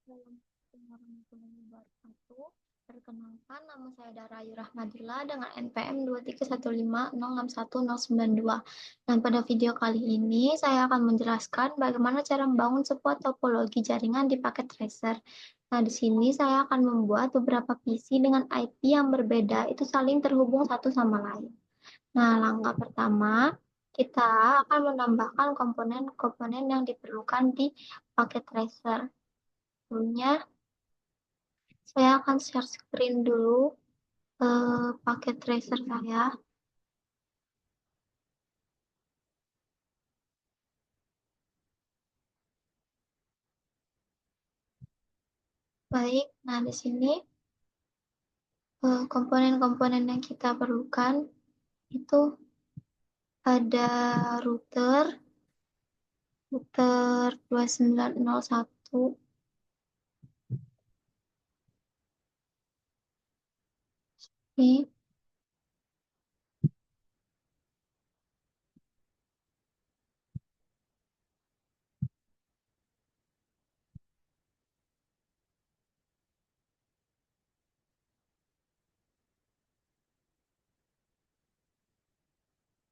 Assalamualaikum warahmatullahi wabarakatuh. Perkenalkan, nama saya Dara Ayu Rahmadillah dengan NPM 23150619092. Dan pada video kali ini, saya akan menjelaskan bagaimana cara membangun sebuah topologi jaringan di paket tracer. Nah, di sini saya akan membuat beberapa PC dengan IP yang berbeda, itu saling terhubung satu sama lain. Nah, langkah pertama, kita akan menambahkan komponen-komponen yang diperlukan di paket tracer. Sebelumnya, saya akan share screen dulu paket tracer saya. Baik, nah di sini komponen-komponen yang kita perlukan itu ada router 2901. Ini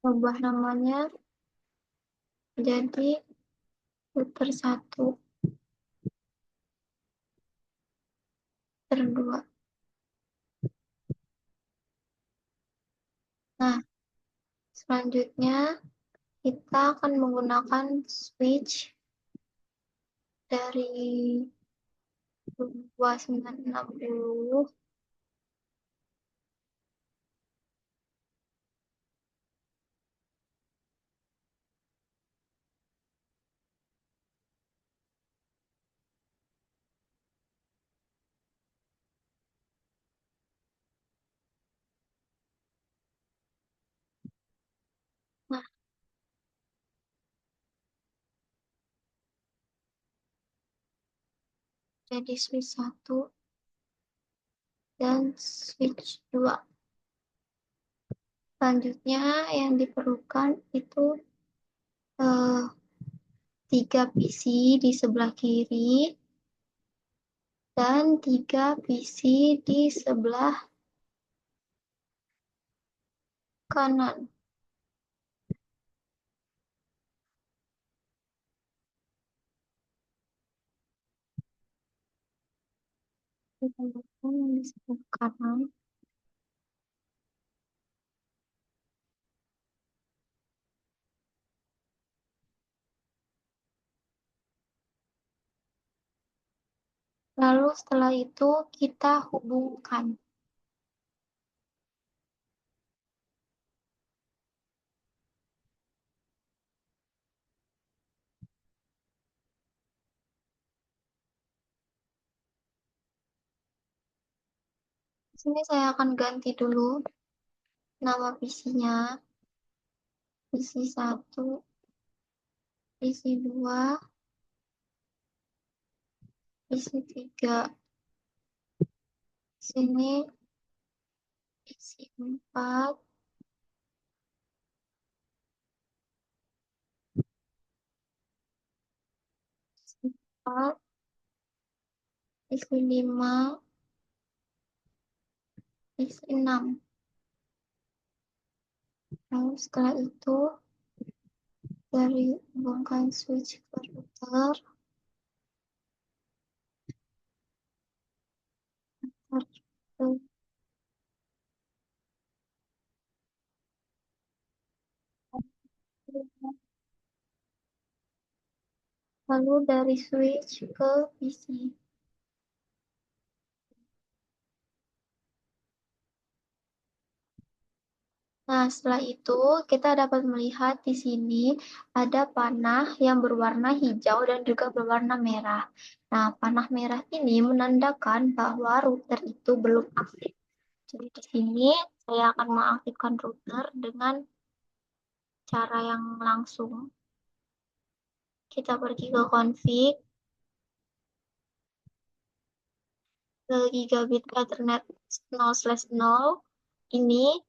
ubah namanya jadi router 1, router 2. Nah, selanjutnya kita akan menggunakan switch dari 2960. Nah, jadi switch 1 dan switch 2. Selanjutnya yang diperlukan itu 3 PC di sebelah kiri dan 3 PC di sebelah kanan. Yang di sebelah kanan. Lalu setelah itu kita hubungkan. Di sini saya akan ganti dulu nama PC-nya. PC 1, PC 2, PC 3. Sini PC 4, PC 4, PC 5, PC 6. Lalu setelah itu dari hubungkan switch ke router. Lalu dari switch ke PC. Nah, setelah itu kita dapat melihat di sini ada panah yang berwarna hijau dan juga berwarna merah. Nah, panah merah ini menandakan bahwa router itu belum aktif. Jadi di sini saya akan mengaktifkan router dengan cara yang langsung. Kita pergi ke config, ke gigabit Ethernet 0/0. Ini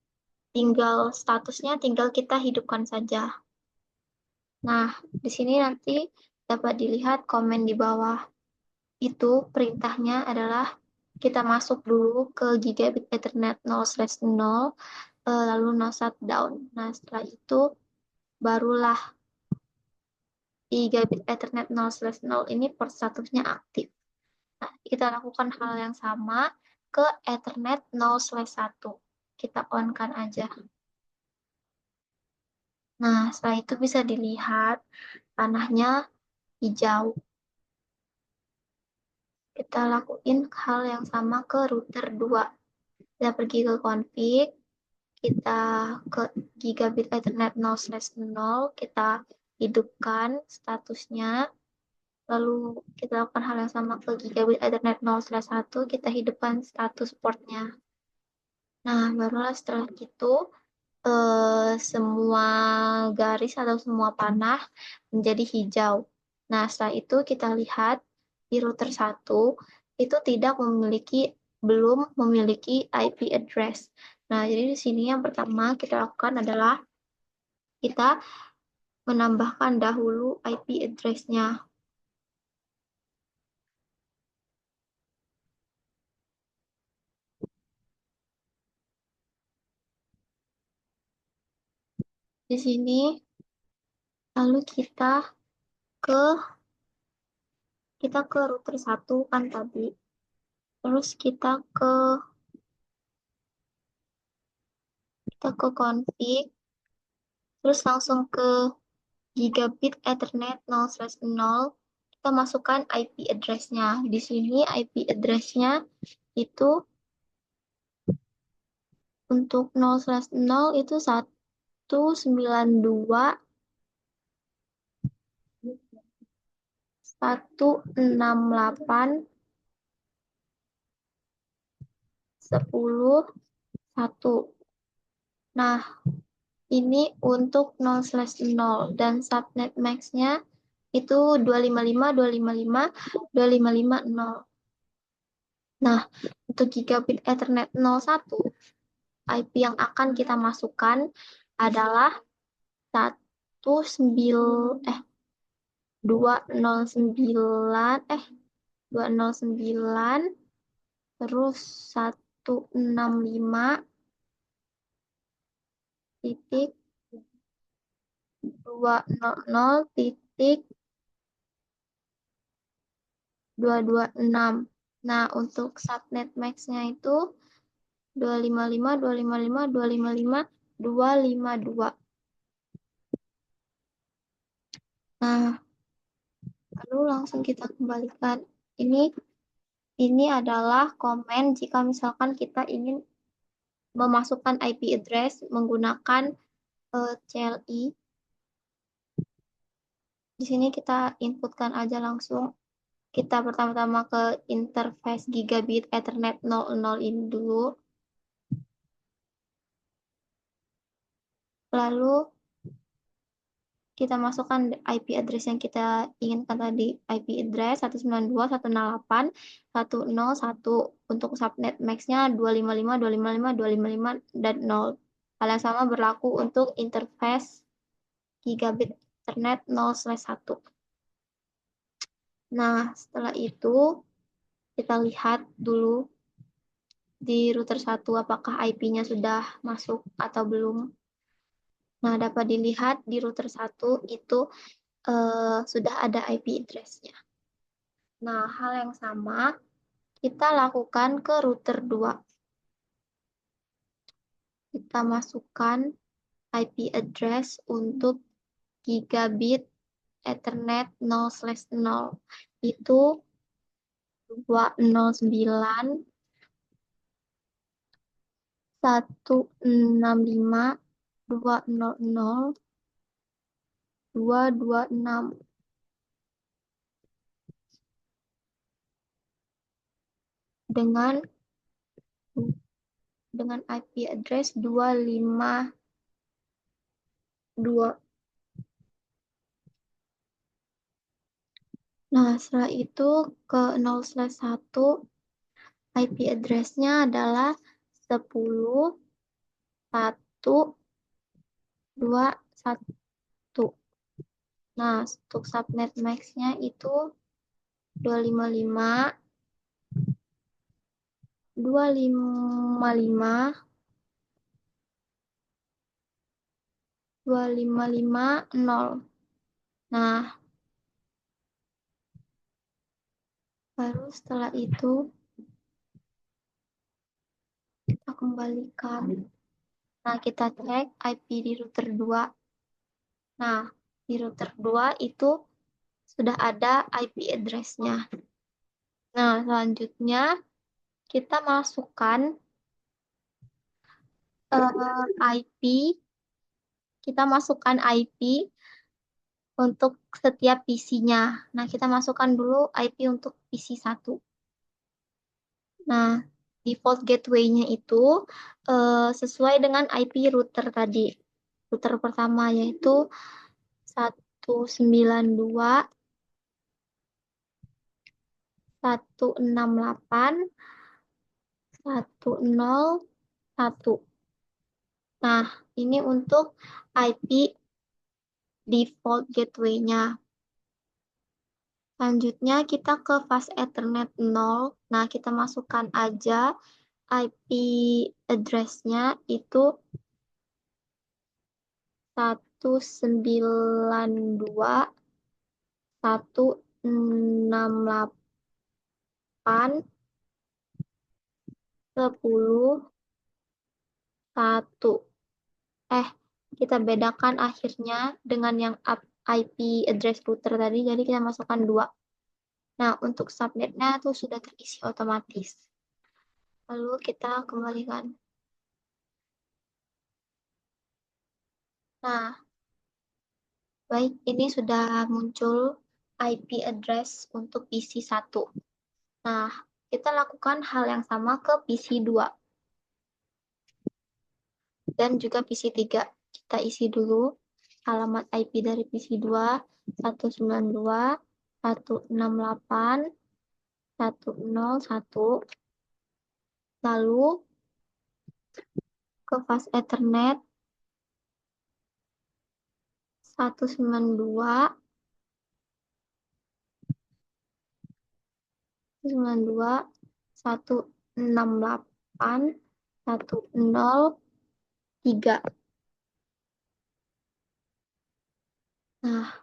tinggal statusnya tinggal kita hidupkan saja. Nah, di sini nanti dapat dilihat komen di bawah. itu perintahnya adalah kita masuk dulu ke gigabit Ethernet 0/0, lalu no shutdown. Nah, setelah itu barulah gigabit Ethernet 0/0 ini port statusnya aktif. Nah, kita lakukan hal yang sama ke Ethernet 0/1. Kita on-kan aja. Nah, setelah itu bisa dilihat panahnya hijau. Kita lakuin hal yang sama ke router 2. Kita pergi ke config, kita ke gigabit Ethernet 0/0, kita hidupkan statusnya, lalu kita lakukan hal yang sama ke gigabit Ethernet 0/1, kita hidupkan status portnya. Nah, barulah setelah itu semua garis atau semua panah menjadi hijau. Nah, setelah itu kita lihat di router 1 itu belum memiliki IP address. Nah, jadi di sini yang pertama kita lakukan adalah kita menambahkan dahulu IP address-nya. Di sini lalu ke kita ke router 1 kan tadi. Terus kita ke config, terus langsung ke gigabit Ethernet 0/0, kita masukkan IP address-nya. Di sini IP address-nya itu untuk 0/0 itu 192.168.10.1. Nah, ini untuk 0/0 dan subnet max-nya itu 255.255.255.0. Nah, untuk gigabit Ethernet 01, IP yang akan kita masukkan adalah 209 terus 165.200.226. Nah, untuk subnet max-nya itu 255.255.255.252. Nah, lalu langsung kita kembalikan. Ini adalah komen jika misalkan kita ingin memasukkan IP address menggunakan CLI. Di sini kita inputkan aja langsung. Kita pertama-tama ke interface gigabit Ethernet 00 ini dulu. Lalu kita masukkan IP address yang kita inginkan tadi. IP address 192.168.101. Untuk subnet max-nya 255.255.255 dan 0. Hal yang sama berlaku untuk interface gigabit Ethernet 0/1. Nah, setelah itu kita lihat dulu di router 1 apakah IP-nya sudah masuk atau belum. Nah, dapat dilihat di router 1 itu sudah ada IP address-nya. Nah, hal yang sama kita lakukan ke router 2. Kita masukkan IP address untuk gigabit Ethernet 0/0. Itu 265.165.200.226 dengan IP address 252. Nah, setelah itu ke 0/1 IP address-nya adalah 10.1.2.1. Nah, untuk subnet max-nya itu 255, 255, 2550. Nah, baru setelah itu kita kembalikan. Nah, kita cek IP di router 2. Nah, di router 2 itu sudah ada IP address-nya. Nah, selanjutnya kita masukkan IP, kita masukkan IP untuk setiap PC-nya. Nah, kita masukkan dulu IP untuk PC 1. Nah, default gateway-nya itu sesuai dengan IP router tadi. Router pertama yaitu 192, 168, 101. Nah, ini untuk IP default gateway-nya. Selanjutnya kita ke fast Ethernet 0. Nah, kita masukkan aja IP address-nya itu 192, 168, 10, 1. Kita bedakan akhirnya dengan yang IP address router tadi, jadi kita masukkan 2. Nah, untuk subnetnya itu sudah terisi otomatis. Lalu kita kembalikan. Nah, baik, ini sudah muncul IP address untuk PC 1. Nah, kita lakukan hal yang sama ke PC 2 dan juga PC 3. Kita isi dulu alamat IP dari PC 2, 192, 168, 101. Lalu ke fast Ethernet 192, 192, 168, 103. Nah,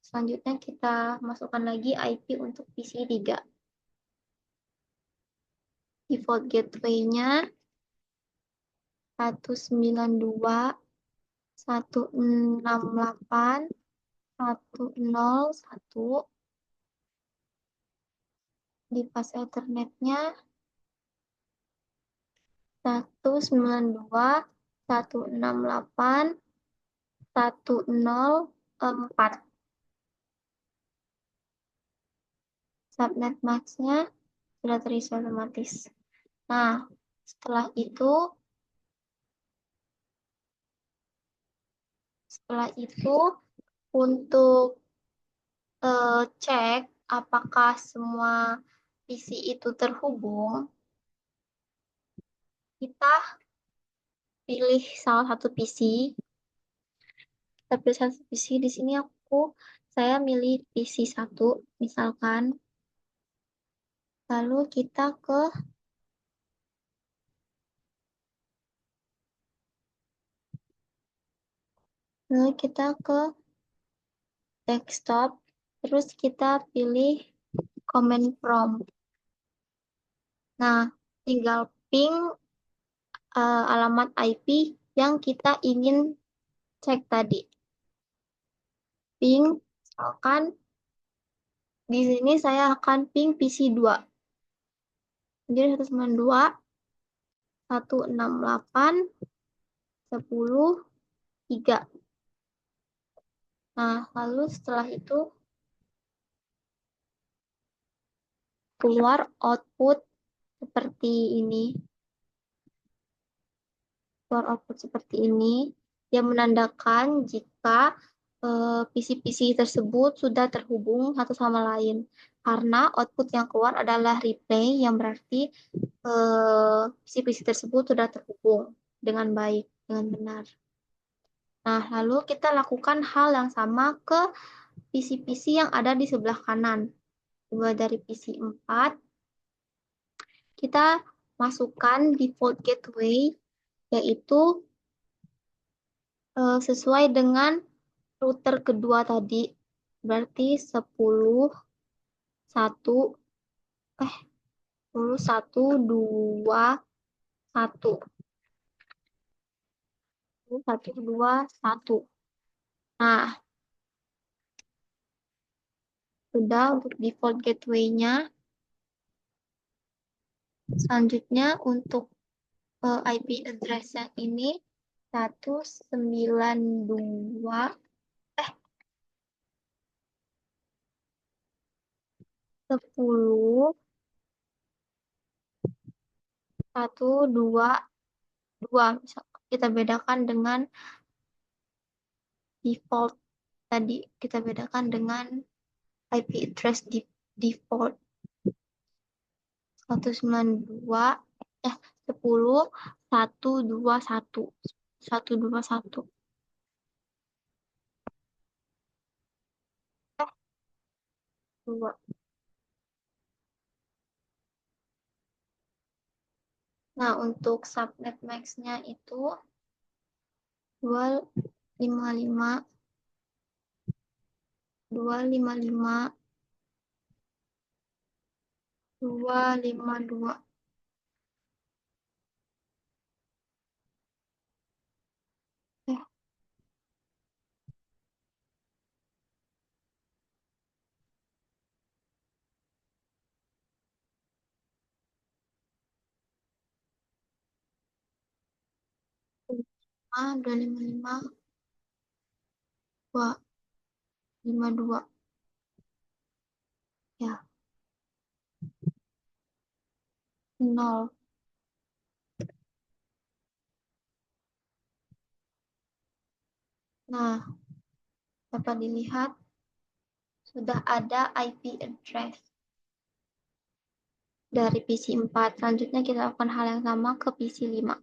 selanjutnya kita masukkan lagi IP untuk PC 3. Default gateway-nya 192, 168, 101. Di pas Ethernet-nya 192, 168, 104. Subnet max-nya sudah terisi otomatis. Nah, setelah itu untuk cek apakah semua PC itu terhubung, kita pilih salah satu PC. Kita pilih satu PC. Di sini saya milih PC 1, misalkan. Lalu kita ke desktop, terus kita pilih command prompt. Nah, tinggal ping alamat IP yang kita ingin cek tadi. Ping, misalkan di sini saya akan ping PC 2. Jadi 192, 168, 10, 3. Nah, lalu setelah itu keluar output seperti ini. Keluar output seperti ini yang menandakan jika PC-PC tersebut sudah terhubung satu sama lain. Karena output yang keluar adalah replay yang berarti PC-PC tersebut sudah terhubung dengan baik, dengan benar. Nah, lalu kita lakukan hal yang sama ke PC-PC yang ada di sebelah kanan. Mulai dari PC 4, kita masukkan default gateway, yaitu sesuai dengan router kedua tadi. Berarti 10, 1, 10, 1, 2, 1. 1, 2, 1. Nah, sudah untuk default gateway-nya. Selanjutnya untuk IP address yang ini 192 10 122. Kita bedakan dengan default tadi, kita bedakan dengan IP address default 192 10 121 121. Dua. Nah, untuk subnet max-nya itu 255 255 252. Eh, ah, 255 252. Ya, 0. Nah, dapat dilihat sudah ada IP address dari PC 4. Selanjutnya kita lakukan hal yang sama ke PC 5.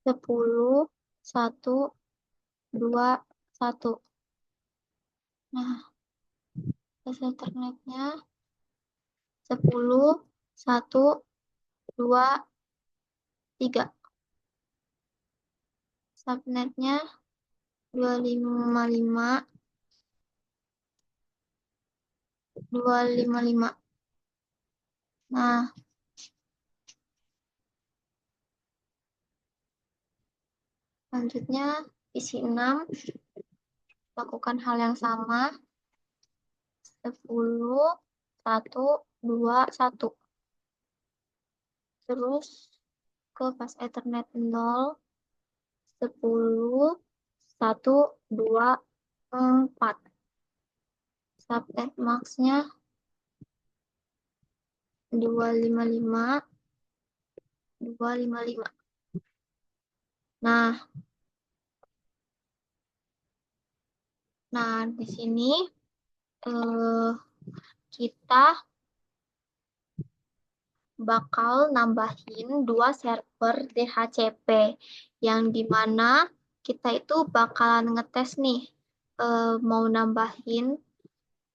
10, 1, 2, 1. Nah, akses internetnya 10, 1, 2, 3. Subnetnya 255 255. Nah, selanjutnya isi 6 lakukan hal yang sama. 10, 1, 2, 1. Terus ke pas Ethernet 0, 10, 1, 2, 4. Subnet max-nya 255 255. Nah, di sini eh, kita bakal nambahin 2 server DHCP yang dimana kita itu bakalan ngetes nih mau nambahin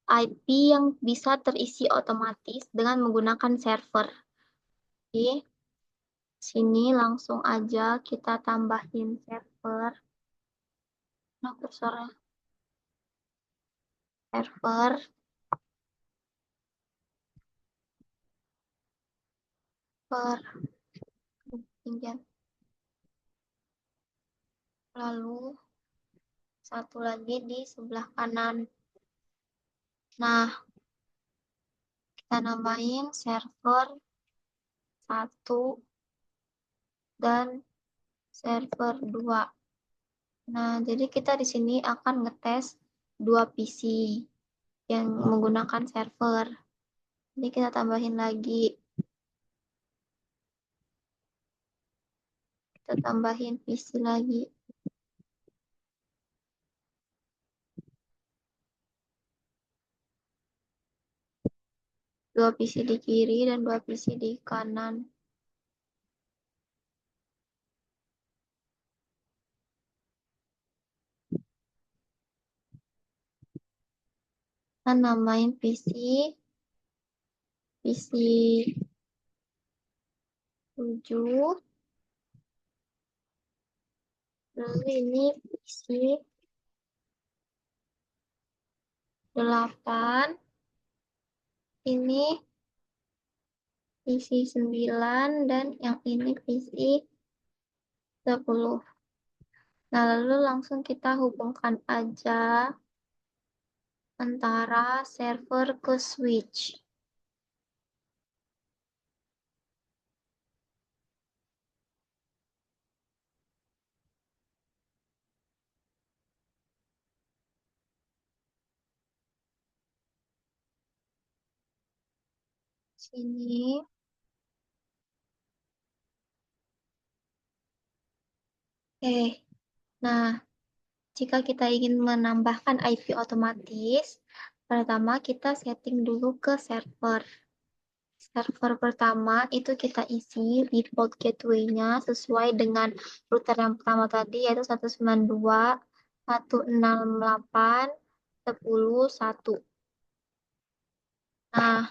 IP yang bisa terisi otomatis dengan menggunakan server. Oke, sini langsung aja kita tambahin server. Nah, kursornya server per ketinggian. Lalu satu lagi di sebelah kanan. Nah, kita namain server 1 dan server 2. Nah, jadi kita di sini akan ngetes 2 PC yang menggunakan server. Jadi kita tambahin lagi. Kita tambahin PC lagi. 2 PC di kiri dan 2 PC di kanan. Kita namain PC 7. Lalu ini PC 8. Ini PC 9 dan yang ini PC 10. Nah, lalu langsung kita hubungkan aja antara server ke switch. Sini. Nah, jika kita ingin menambahkan IP otomatis, pertama kita setting dulu ke server. Server pertama itu kita isi default gateway-nya sesuai dengan router yang pertama tadi, yaitu 192.168.10.1. Nah,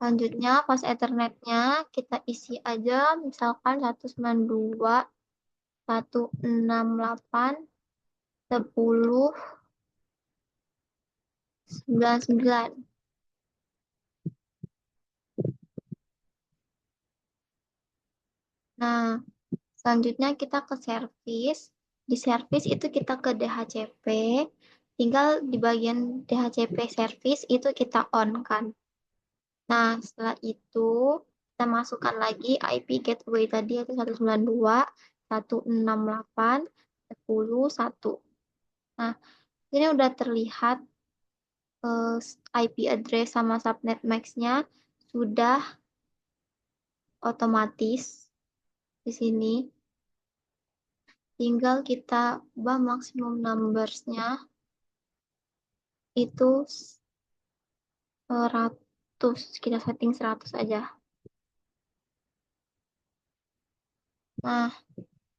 selanjutnya pas Ethernet-nya kita isi aja misalkan 192.168.10.99. Nah, selanjutnya kita ke service. Di service itu kita ke DHCP. Tinggal di bagian DHCP service itu kita on kan. Nah, setelah itu kita masukkan lagi IP gateway tadi yaitu 192.168.10.1. Nah, ini udah terlihat IP address sama subnet max-nya sudah otomatis di sini. Tinggal kita ubah maksimum numbers-nya itu 100. Kita setting 100 aja. Nah,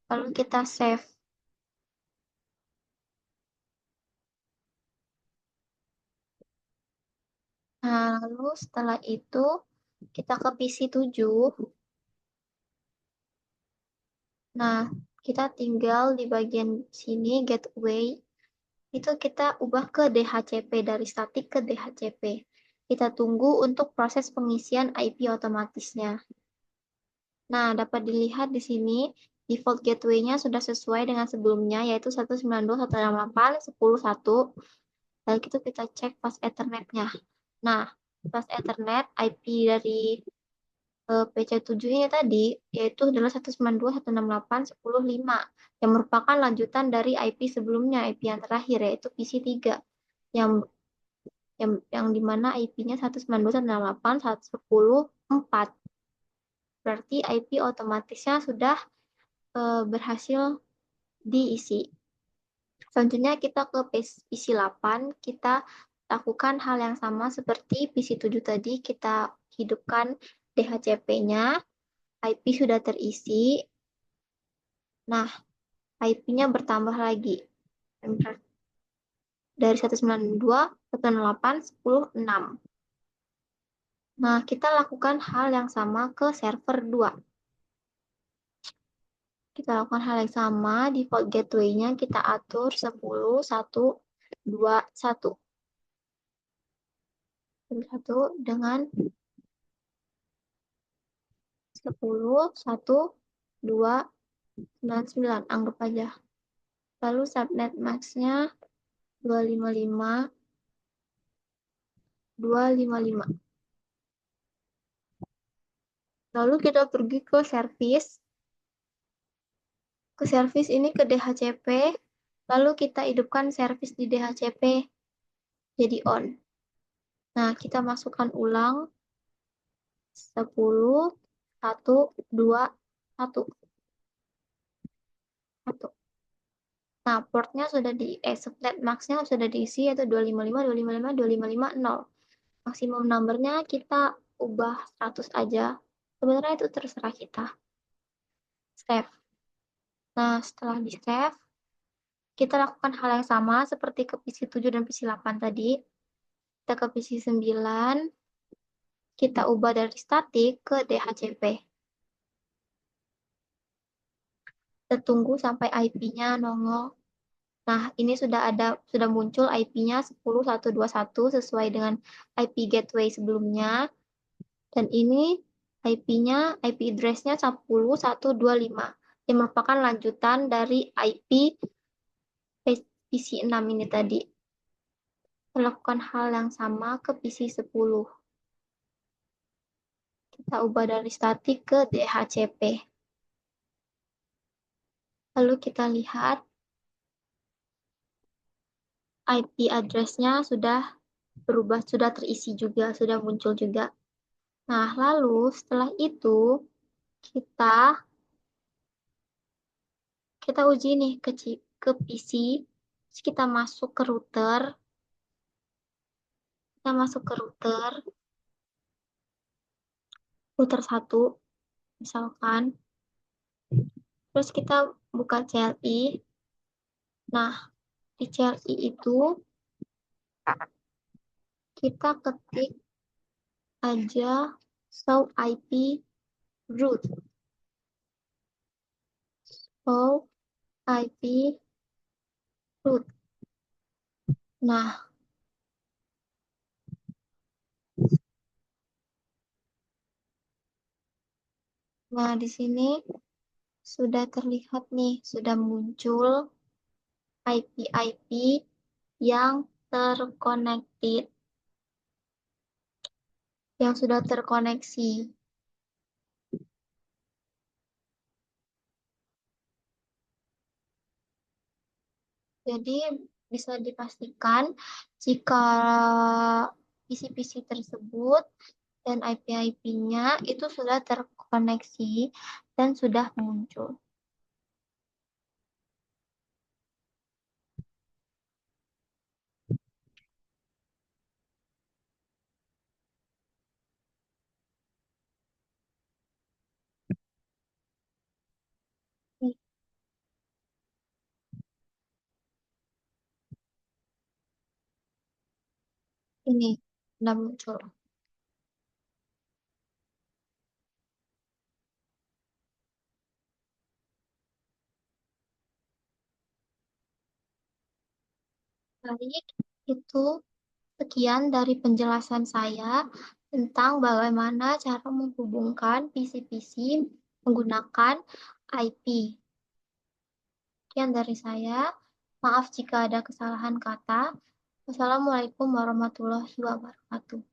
lalu kita save. Nah, lalu setelah itu kita ke PC 7. Nah, kita tinggal di bagian sini gateway. Itu kita ubah ke DHCP, dari statik ke DHCP. Kita tunggu untuk proses pengisian IP otomatisnya. Nah, dapat dilihat di sini default gateway-nya sudah sesuai dengan sebelumnya, yaitu 192.168.10.1. Lalu itu kita cek pas Ethernet-nya. Nah, pas Ethernet IP dari PC 7 ini tadi, yaitu adalah 192.168.10.5, yang merupakan lanjutan dari IP sebelumnya, IP yang terakhir, yaitu PC 3, yang yang dimana IP-nya 192.168.110.4. Berarti IP otomatisnya sudah berhasil diisi. Selanjutnya kita ke PC 8, kita lakukan hal yang sama seperti PC 7 tadi, kita hidupkan DHCP-nya, IP sudah terisi. Nah, IP-nya bertambah lagi. Dari 192.168.10.6. Nah, kita lakukan hal yang sama ke server 2. Kita lakukan hal yang sama, default gateway-nya kita atur 10.1.2.1. 1 dengan 10.1.2.99, anggap aja. Lalu subnet max-nya 255.255. Lalu kita pergi ke service ini ke DHCP, lalu kita hidupkan service di DHCP jadi on. Nah, kita masukkan ulang 10.1.2.1. Nah, portnya sudah subnet max-nya sudah diisi, yaitu 255.255.255.0. Maksimum numbernya kita ubah 100 aja. Sebenarnya itu terserah kita. Save. Nah, setelah di save, Kita lakukan hal yang sama seperti ke PC 7 dan PC 8 tadi. Kita ke PC 9, kita ubah dari statik ke DHCP. Kita tunggu sampai IP-nya nongol. Nah, ini sudah muncul IP-nya 10.121 sesuai dengan IP gateway sebelumnya. Dan ini IP-nya, IP address-nya 10.125 yang merupakan lanjutan dari IP PC 6 ini tadi. Melakukan hal yang sama ke PC 10. Kita ubah dari statik ke DHCP. Lalu kita lihat IP address-nya sudah berubah, sudah terisi juga, sudah muncul juga. Nah, lalu setelah itu kita kita uji nih ke PC. Terus kita masuk ke router. Kita masuk ke router 1 misalkan. Terus kita buka CLI. Nah, di CLI itu kita ketik aja show IP root. Show IP root. Nah, di sini sudah terlihat nih, sudah muncul IP-IP yang terconnected, yang sudah terkoneksi. Jadi bisa dipastikan jika PC-PC tersebut dan IP-IP-nya itu sudah terkoneksi dan sudah muncul. Ini sudah muncul. Baik, itu sekian dari penjelasan saya tentang bagaimana cara menghubungkan PC-PC menggunakan IP. Sekian dari saya. Maaf jika ada kesalahan kata. Wassalamualaikum warahmatullahi wabarakatuh.